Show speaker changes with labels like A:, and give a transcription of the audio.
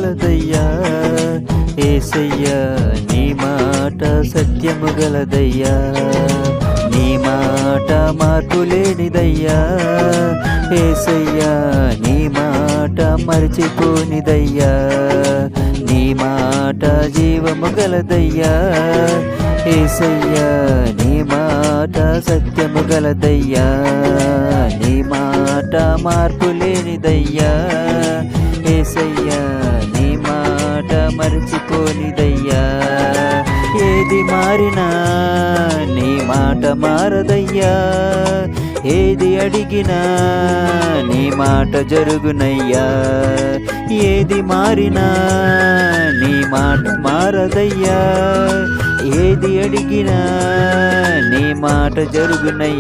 A: గలదయ్యా. యేసయ్యా నీ మాట సత్యము గలదయ్యా. నీ మాట మార్పు లేనిదయ్యా. యేసయ్యా నీ మాట మరిచిపోనిదయ్యా. నీ మాట జీవము గలదయ్యా. యేసయ్యా నీ మాట సత్యము గలదయ్యా. నీ మాట మార్పు లేనిదయ్యా. యేసయ్యా నీ మాట మరిచిపోనిదయ్యా. ఏది మారినా నీ మాట మారదయ్యా. ఏది అడిగినా నీ మాట జరుగునయ్యా. ఏది మారినా నీ మాట మారదయ్యా. ఏది అడిగినా నీ మాట జరుగునయ్యా.